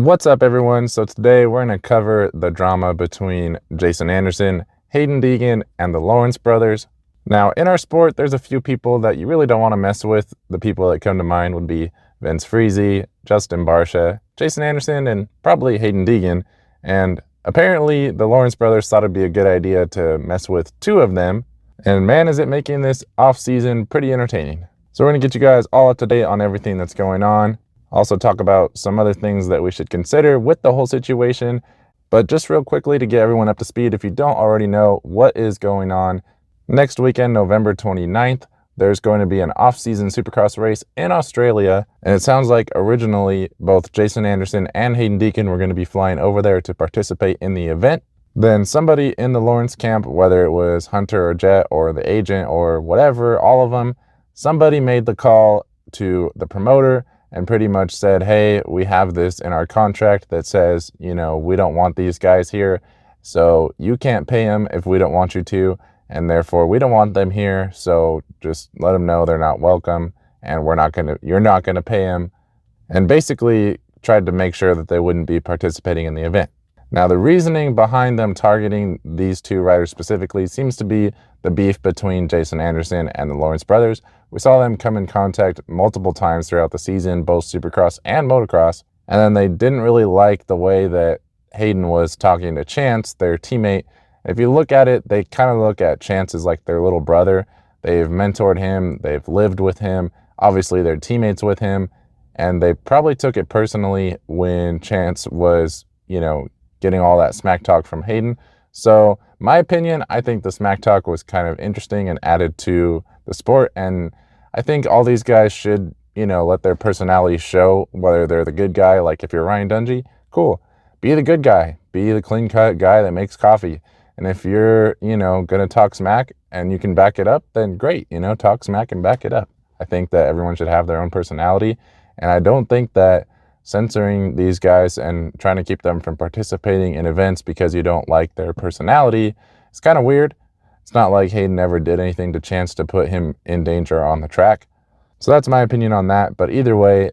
What's up, everyone? So today we're going to cover the drama between Jason Anderson, Hayden Deegan, and the Lawrence brothers. Now, in our sport, there's a few people that you really don't want to mess with. The people that come to mind would be Vince Freese, Justin Barcia, Jason Anderson, and probably Hayden Deegan. And apparently, the Lawrence brothers thought it'd be a good idea to mess with two of them. And man, is it making this off-season pretty entertaining. So we're going to get you guys all up to date on everything that's going on. Also talk about some other things that we should consider with the whole situation. But just real quickly to get everyone up to speed, if you don't already know what is going on, next weekend, November 29th, there's going to be an off-season Supercross race in Australia. And it sounds like originally both Jason Anderson and Hayden Deegan were going to be flying over there to participate in the event. Then somebody in the Lawrence camp, whether it was Hunter or Jet or the agent or whatever, all of them, somebody made the call to the promoter and pretty much said, hey, we have this in our contract that says, we don't want these guys here, so you can't pay them if we don't want you to, and therefore we don't want them here, so just let them know they're not welcome, and you're not gonna pay them, and basically tried to make sure that they wouldn't be participating in the event. Now, the reasoning behind them targeting these two riders specifically seems to be the beef between Jason Anderson and the Lawrence brothers. We saw them come in contact multiple times throughout the season, both Supercross and Motocross, and then they didn't really like the way that Hayden was talking to Chance, their teammate. If you look at it, they kind of look at Chance as like their little brother. They've mentored him, they've lived with him, obviously they're teammates with him, and they probably took it personally when Chance was, getting all that smack talk from Hayden. So my opinion, I think the smack talk was kind of interesting and added to the sport. And I think all these guys should, let their personality show, whether they're the good guy. Like if you're Ryan Dungey, cool. Be the good guy. Be the clean cut guy that makes coffee. And if you're, going to talk smack and you can back it up, then great, talk smack and back it up. I think that everyone should have their own personality. And I don't think that censoring these guys and trying to keep them from participating in events because you don't like their personality is kind of weird. It's not like Hayden ever did anything to Chance to put him in danger on the track. So that's my opinion on that. But either way,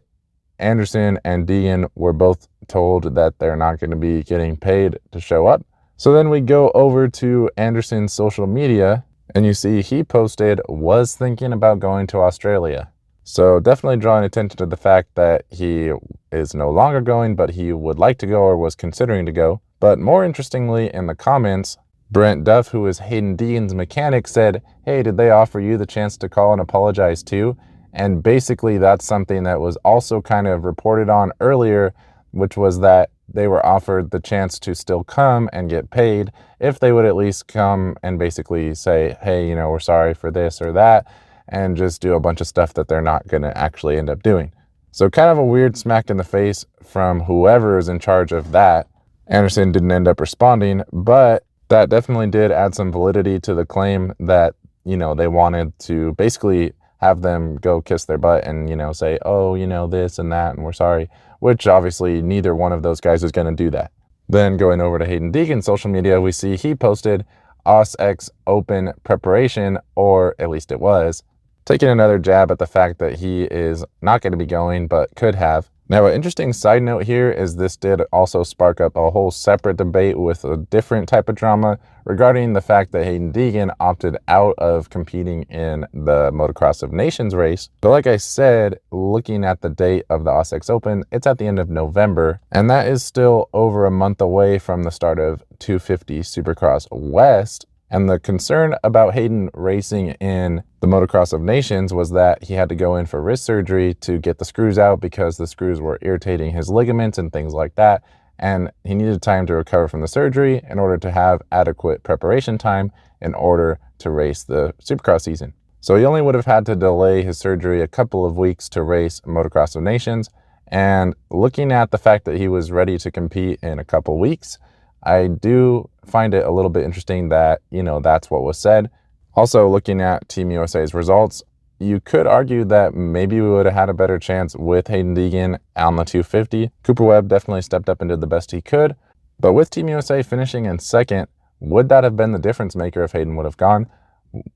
Anderson and Deegan were both told that they're not going to be getting paid to show up. So then we go over to Anderson's social media and you see he posted, was thinking about going to Australia. So definitely drawing attention to the fact that he is no longer going, but he would like to go or was considering to go. But more interestingly, in the comments, Brent Duff, who is Hayden Deegans Mechanic, said, hey, did they offer you the chance to call and apologize too? And basically that's something that was also kind of reported on earlier, which was that they were offered the chance to still come and get paid if they would at least come and basically say, hey, we're sorry for this or that, and just do a bunch of stuff that they're not going to actually end up doing. So kind of a weird smack in the face from whoever is in charge of that. Anderson didn't end up responding, but that definitely did add some validity to the claim that, they wanted to basically have them go kiss their butt and, say, oh, this and that, and we're sorry, which obviously neither one of those guys is going to do that. Then going over to Hayden Deegan's social media, we see he posted AUSX Open preparation, or at least it was, taking another jab at the fact that he is not going to be going, but could have. Now, an interesting side note here is this did also spark up a whole separate debate with a different type of drama regarding the fact that Hayden Deegan opted out of competing in the Motocross of Nations race. But like I said, looking at the date of the AUSX Open, it's at the end of November, and that is still over a month away from the start of 250 Supercross West. And the concern about Hayden racing in the Motocross of Nations was that he had to go in for wrist surgery to get the screws out because the screws were irritating his ligaments and things like that. And he needed time to recover from the surgery in order to have adequate preparation time in order to race the Supercross season. So he only would have had to delay his surgery a couple of weeks to race Motocross of Nations. And looking at the fact that he was ready to compete in a couple weeks, I do find it a little bit interesting that, that's what was said. Also, looking at Team USA's results, you could argue that maybe we would have had a better chance with Hayden Deegan on the 250. Cooper Webb definitely stepped up and did the best he could. But with Team USA finishing in second, would that have been the difference maker if Hayden would have gone?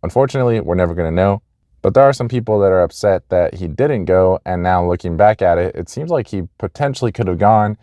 Unfortunately, we're never going to know. But there are some people that are upset that he didn't go, and now looking back at it, it seems like he potentially could have gone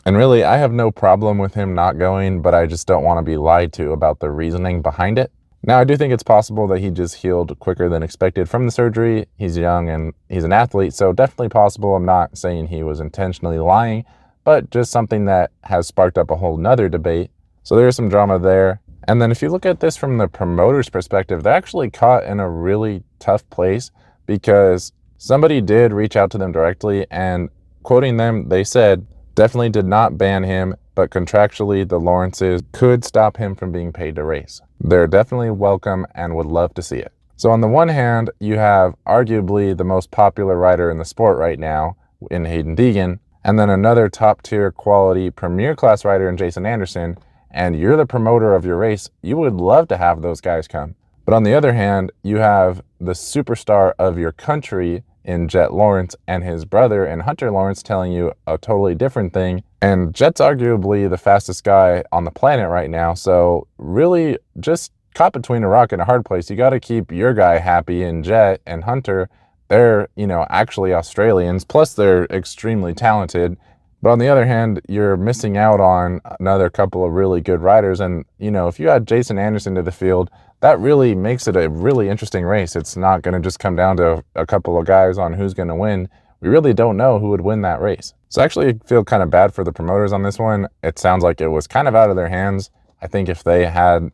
And really, I have no problem with him not going, but I just don't want to be lied to about the reasoning behind it. Now, I do think it's possible that he just healed quicker than expected from the surgery. He's young and he's an athlete, so definitely possible. I'm not saying he was intentionally lying, but just something that has sparked up a whole nother debate. So there's some drama there. And then if you look at this from the promoter's perspective, they're actually caught in a really tough place because somebody did reach out to them directly, and quoting them, they said, definitely did not ban him, but contractually the Lawrences could stop him from being paid to race. They're definitely welcome and would love to see it. So on the one hand, you have arguably the most popular rider in the sport right now in Hayden Deegan, and then another top tier quality premier class rider in Jason Anderson, and you're the promoter of your race. You would love to have those guys come. But on the other hand, you have the superstar of your country in Jet Lawrence and his brother and Hunter Lawrence telling you a totally different thing. And Jet's arguably the fastest guy on the planet right now. So really just caught between a rock and a hard place. You got to keep your guy happy in Jet and Hunter. They're, actually Australians, plus they're extremely talented. But on the other hand, you're missing out on another couple of really good riders. And, if you add Jason Anderson to the field, that really makes it a really interesting race. It's not going to just come down to a couple of guys on who's going to win. We really don't know who would win that race. So I actually feel kind of bad for the promoters on this one. It sounds like it was kind of out of their hands. I think if they had,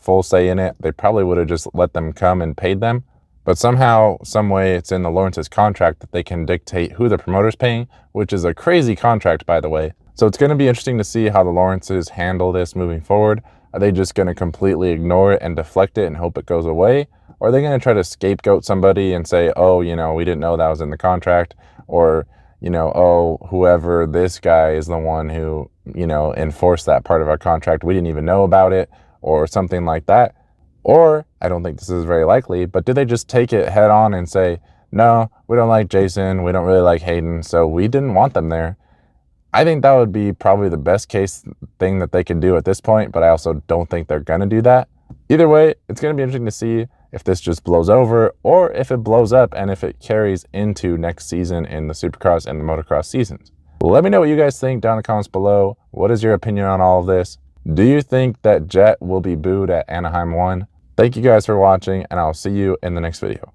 full say in it, they probably would have just let them come and paid them. But somehow, some way, it's in the Lawrence's contract that they can dictate who the promoter's paying, which is a crazy contract, by the way. So it's going to be interesting to see how the Lawrences handle this moving forward. Are they just going to completely ignore it and deflect it and hope it goes away? Or are they going to try to scapegoat somebody and say, oh, we didn't know that was in the contract? Or, oh, whoever this guy is the one who, enforced that part of our contract. We didn't even know about it, or something like that. Or, I don't think this is very likely, but do they just take it head on and say, no, we don't like Jason, we don't really like Hayden, so we didn't want them there? I think that would be probably the best case thing that they can do at this point, but I also don't think they're going to do that. Either way, it's going to be interesting to see if this just blows over or if it blows up and if it carries into next season in the Supercross and the Motocross seasons. Let me know what you guys think down in the comments below. What is your opinion on all of this? Do you think that Jet will be booed at Anaheim 1? Thank you guys for watching, and I'll see you in the next video.